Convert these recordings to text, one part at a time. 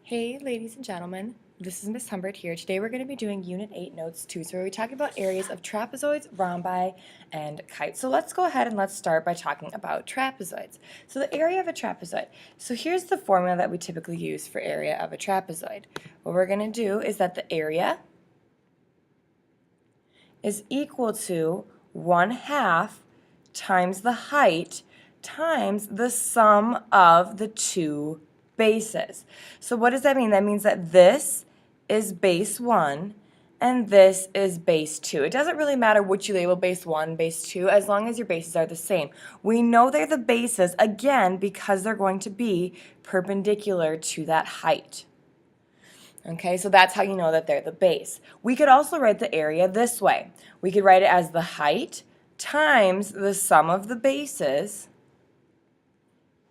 Hey ladies and gentlemen, this is Miss Humbert here. Today we're going to be doing Unit 8 Notes 2. So we're talking about areas of trapezoids, rhombi, and kites. So let's go ahead and let's start by talking about trapezoids. So the area of a trapezoid. So here's the formula that we typically use for area of a trapezoid. What we're going to do is that the area is equal to 1/2 times the height times the sum of the two bases. So what does that mean? That means that this is base 1 and this is base 2. It doesn't really matter which you label base 1, base 2, as long as your bases are the same. We know they're the bases, again, because they're going to be perpendicular to that height. Okay, so that's how you know that they're the base. We could also write the area this way. We could write it as the height times the sum of the bases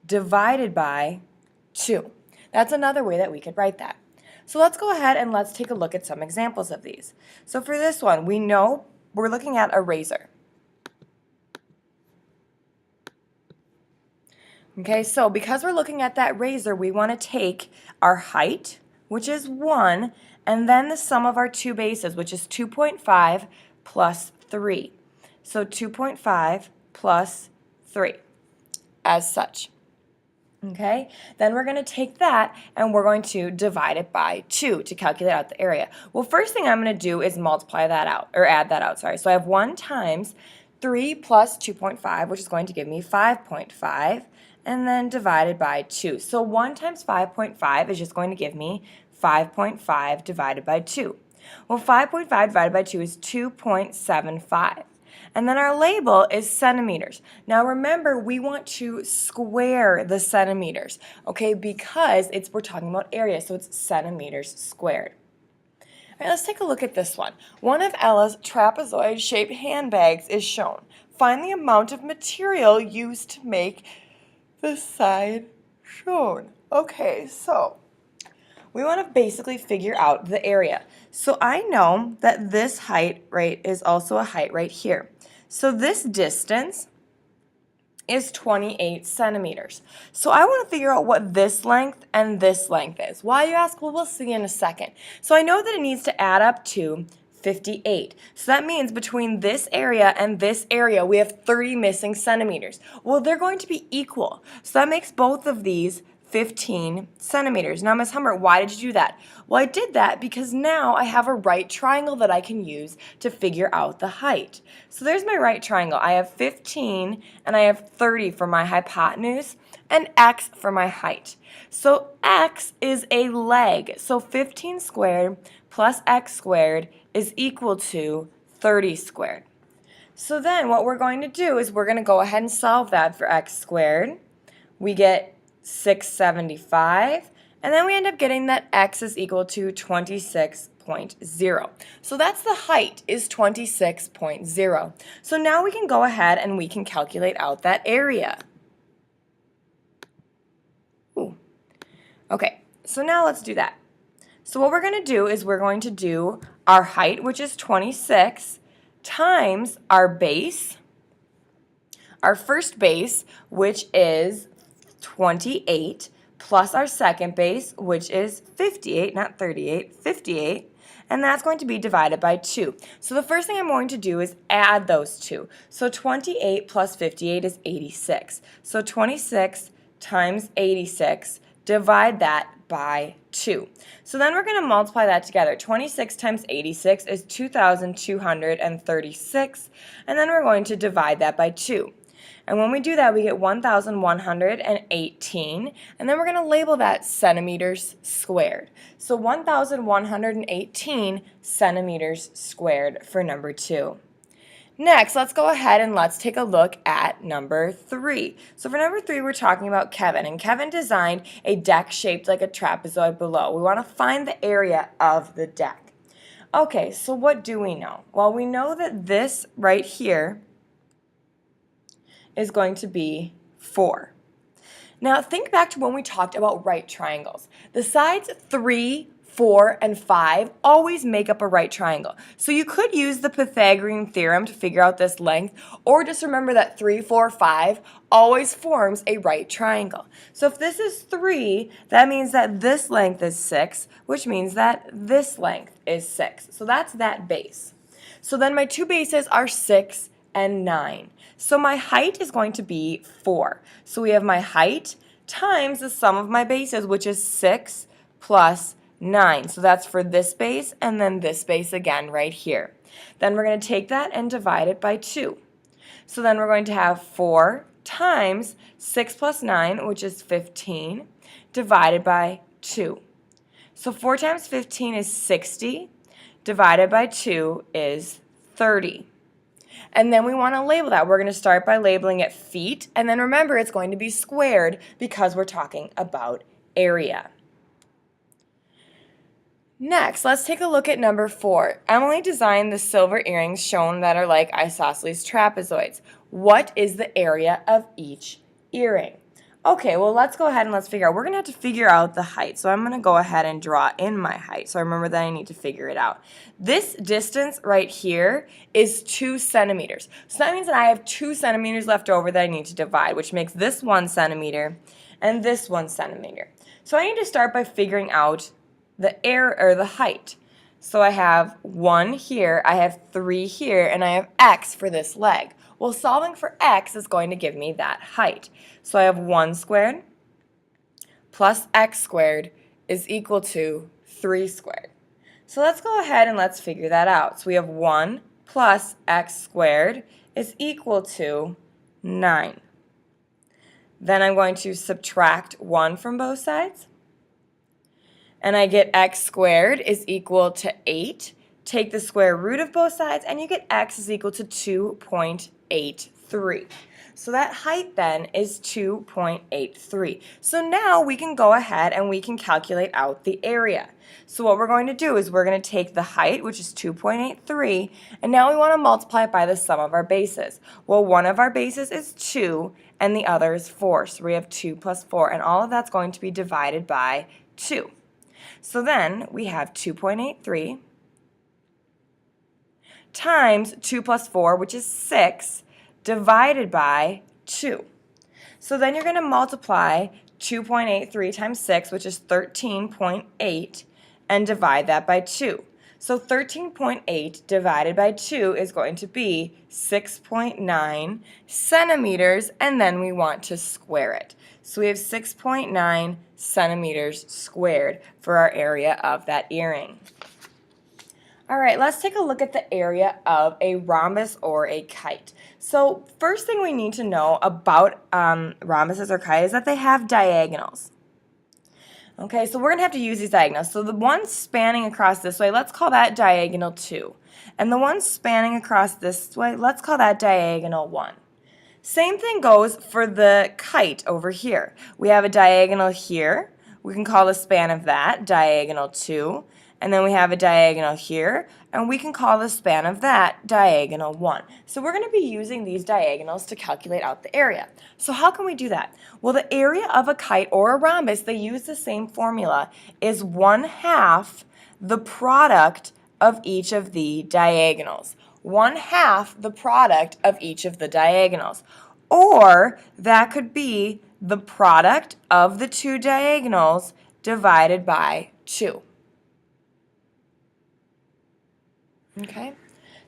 divided by 2. That's another way that we could write that. So let's go ahead and let's take a look at some examples of these. So for this one, we know we're looking at a razor. Okay, so because we're looking at that razor, we want to take our height, which is 1, and then the sum of our two bases, which is 2.5 plus 3. So 2.5 plus 3, as such. Okay, then we're going to take that and we're going to divide it by 2 to calculate out the area. Well, first thing I'm going to do is multiply that out, or add that out, sorry. So I have 1 times 3 plus 2.5, which is going to give me 5.5, and then divided by 2. So 1 times 5.5 is just going to give me 5.5 divided by 2. Well, 5.5 divided by 2 is 2.75. And then our label is centimeters. Now remember, we want to square the centimeters, okay, because we're talking about area, so it's centimeters squared. All right, let's take a look at this one. One of Ella's trapezoid-shaped handbags is shown. Find the amount of material used to make the side shown. Okay, so we want to basically figure out the area. So I know that this height, right, is also a height right here. So this distance is 28 centimeters. So I want to figure out what this length and this length is. Why, you ask? Well, we'll see in a second. So I know that it needs to add up to 58. So that means between this area and this area, we have 30 missing centimeters. Well, they're going to be equal. So that makes both of these 15 centimeters. Now, Ms. Humbert, why did you do that? Well, I did that because now I have a right triangle that I can use to figure out the height. So there's my right triangle. I have 15 and I have 30 for my hypotenuse and x for my height. So x is a leg. So 15 squared plus x squared is equal to 30 squared. So then what we're going to do is we're going to go ahead and solve that for x squared. We get 675, and then we end up getting that x is equal to 26.0. So that's the height, is 26.0. So now we can go ahead and we can calculate out that area. Ooh. Okay, so now let's do that. So what we're going to do is we're going to do our height, which is 26, times our base, our first base, which is 28, plus our second base, which is 58, not 38, 58, and that's going to be divided by 2. So the first thing I'm going to do is add those two. So 28 plus 58 is 86. So 26 times 86, divide that by 2. So then we're going to multiply that together. 26 times 86 is 2,236, and then we're going to divide that by 2. And when we do that, we get 1,118, and then we're going to label that centimeters squared. So 1,118 centimeters squared for number 2. Next, let's go ahead and let's take a look at number 3. So for number 3, we're talking about Kevin, and Kevin designed a deck shaped like a trapezoid below. We want to find the area of the deck. Okay, so what do we know? Well, we know that this right here is going to be 4. Now think back to when we talked about right triangles. The sides 3, 4, and 5 always make up a right triangle. So you could use the Pythagorean theorem to figure out this length, or just remember that 3, 4, 5 always forms a right triangle. So if this is 3, that means that this length is 6, which means that this length is 6. So that's that base. So then my two bases are 6 and 9. So my height is going to be 4. So we have my height times the sum of my bases, which is 6 plus 9. So that's for this base and then this base again right here. Then we're going to take that and divide it by 2. So then we're going to have 4 times 6 plus 9, which is 15, divided by 2. So 4 times 15 is 60, divided by 2 is 30. And then we want to label that. We're going to start by labeling it feet, and then remember it's going to be squared because we're talking about area. Next, let's take a look at number 4. Emily designed the silver earrings shown that are like isosceles trapezoids. What is the area of each earring? Okay, well, let's go ahead and let's figure out. We're going to have to figure out the height. So I'm going to go ahead and draw in my height. So I remember that I need to figure it out. This distance right here is 2 centimeters. So that means that I have 2 centimeters left over that I need to divide, which makes this 1 centimeter and this 1 centimeter. So I need to start by figuring out the height. So I have 1 here, I have 3 here, and I have x for this leg. Well, solving for x is going to give me that height. So I have 1 squared plus x squared is equal to 3 squared. So let's go ahead and let's figure that out. So we have 1 plus x squared is equal to 9. Then I'm going to subtract 1 from both sides. And I get x squared is equal to 8. Take the square root of both sides, and you get x is equal to 2.83. So that height then is 2.83. So now we can go ahead and we can calculate out the area. So what we're going to do is we're going to take the height, which is 2.83, and now we want to multiply it by the sum of our bases. Well, one of our bases is 2, and the other is 4. So we have 2 plus 4, and all of that's going to be divided by 2. So then we have 2.83 times 2 plus 4, which is 6, divided by 2. So then you're going to multiply 2.83 times 6, which is 13.8, and divide that by 2. So 13.8 divided by 2 is going to be 6.9 centimeters, and then we want to square it. So we have 6.9 centimeters squared for our area of that earring. All right, let's take a look at the area of a rhombus or a kite. So first thing we need to know about rhombuses or kite is that they have diagonals. Okay, so we're going to have to use these diagonals. So the one spanning across this way, let's call that diagonal 2. And the one spanning across this way, let's call that diagonal 1. Same thing goes for the kite over here. We have a diagonal here. We can call the span of that diagonal 2. And then we have a diagonal here, and we can call the span of that diagonal 1. So we're going to be using these diagonals to calculate out the area. So how can we do that? Well, the area of a kite or a rhombus, they use the same formula, is 1/2 the product of each of the diagonals. 1/2 the product of each of the diagonals. Or that could be the product of the two diagonals divided by 2. Okay,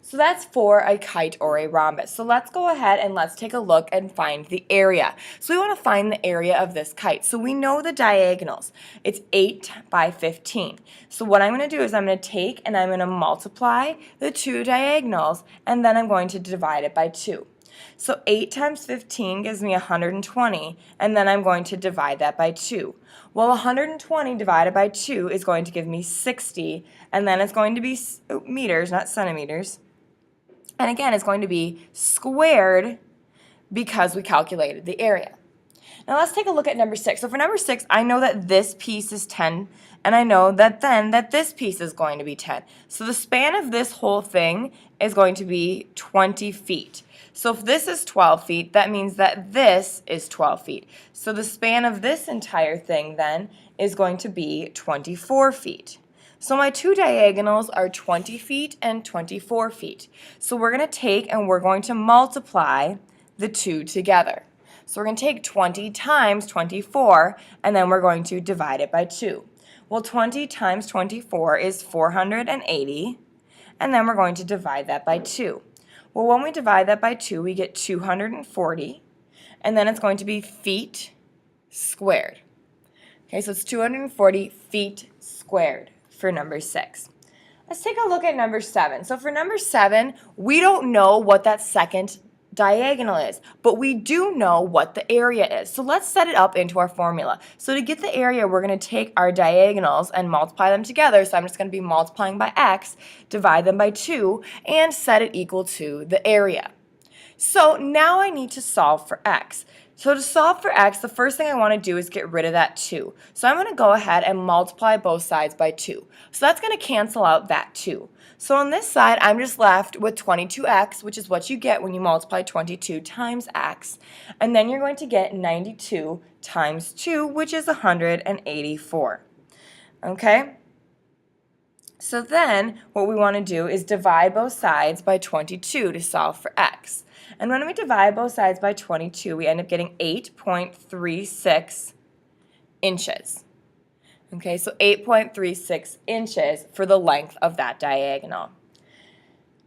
so that's for a kite or a rhombus. So let's go ahead and let's take a look and find the area. So we want to find the area of this kite. So we know the diagonals. It's 8 by 15. So what I'm going to do is I'm going to take and I'm going to multiply the two diagonals, and then I'm going to divide it by 2. So 8 times 15 gives me 120, and then I'm going to divide that by 2. Well, 120 divided by 2 is going to give me 60, and then it's going to be meters, not centimeters. And again, it's going to be squared because we calculated the area. Now let's take a look at number 6. So for number 6, I know that this piece is 10, and I know that then that this piece is going to be 10. So the span of this whole thing is going to be 20 feet. So if this is 12 feet, that means that this is 12 feet. So the span of this entire thing then is going to be 24 feet. So my two diagonals are 20 feet and 24 feet. So we're going to take and we're going to multiply the two together. So we're going to take 20 times 24, and then we're going to divide it by 2. Well, 20 times 24 is 480, and then we're going to divide that by 2. Well, when we divide that by 2, we get 240, and then it's going to be feet squared. Okay, so it's 240 feet squared for number 6. Let's take a look at number 7. So for number 7, we don't know what that second diagonal is, but we do know what the area is. So let's set it up into our formula. So to get the area, we're going to take our diagonals and multiply them together. So I'm just going to be multiplying by x, divide them by 2, and set it equal to the area. So now I need to solve for x. So to solve for x, the first thing I want to do is get rid of that 2. So I'm going to go ahead and multiply both sides by 2. So that's going to cancel out that 2. So on this side, I'm just left with 22x, which is what you get when you multiply 22 times x. And then you're going to get 92 times 2, which is 184. Okay? So then what we want to do is divide both sides by 22 to solve for x. And when we divide both sides by 22, we end up getting 8.36 inches. Okay, so 8.36 inches for the length of that diagonal.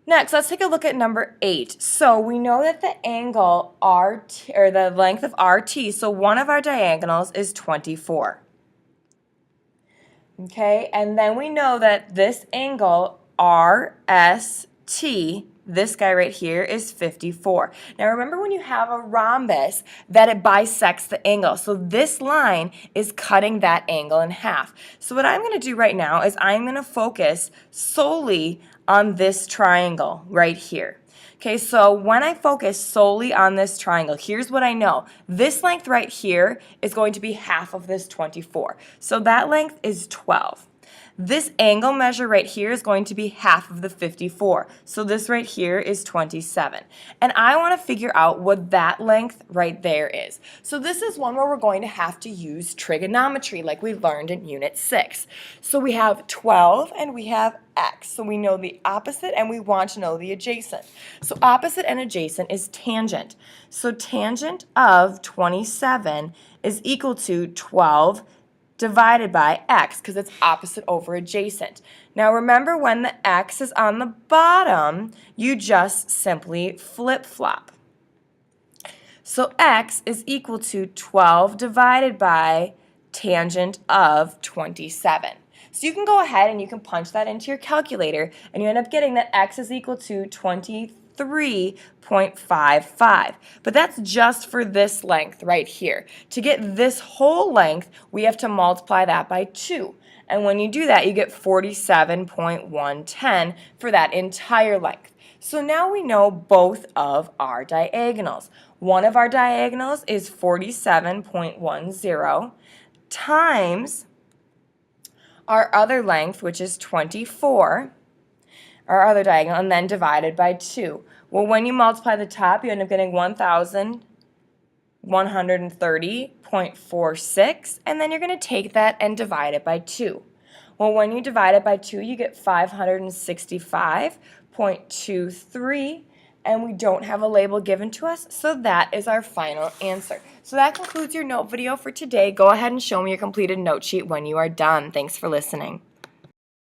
Next, let's take a look at number 8. So we know that the angle RT, or the length of RT, so one of our diagonals is 24. Okay, and then we know that this angle RST, this guy right here, is 54. Now remember, when you have a rhombus, that it bisects the angle. So this line is cutting that angle in half. So what I'm going to do right now is I'm going to focus solely on this triangle right here. Okay, so when I focus solely on this triangle, here's what I know. This length right here is going to be half of this 24. So that length is 12. This angle measure right here is going to be half of the 54. So this right here is 27. And I want to figure out what that length right there is. So this is one where we're going to have to use trigonometry like we learned in Unit 6. So we have 12 and we have x. So we know the opposite and we want to know the adjacent. So opposite and adjacent is tangent. So tangent of 27 is equal to 12 divided by x, because it's opposite over adjacent. Now remember, when the x is on the bottom, you just simply flip-flop. So x is equal to 12 divided by tangent of 27. So you can go ahead and you can punch that into your calculator, and you end up getting that x is equal to 23.55. But that's just for this length right here. To get this whole length, we have to multiply that by 2. And when you do that, you get 47.110 for that entire length. So now we know both of our diagonals. One of our diagonals is 47.10 times our other length, which is 24, our other diagonal, and then divided by 2. Well, when you multiply the top, you end up getting 1,130.46, and then you're going to take that and divide it by 2. Well, when you divide it by 2, you get 565.23, and we don't have a label given to us, so that is our final answer. So that concludes your note video for today. Go ahead and show me your completed note sheet when you are done. Thanks for listening.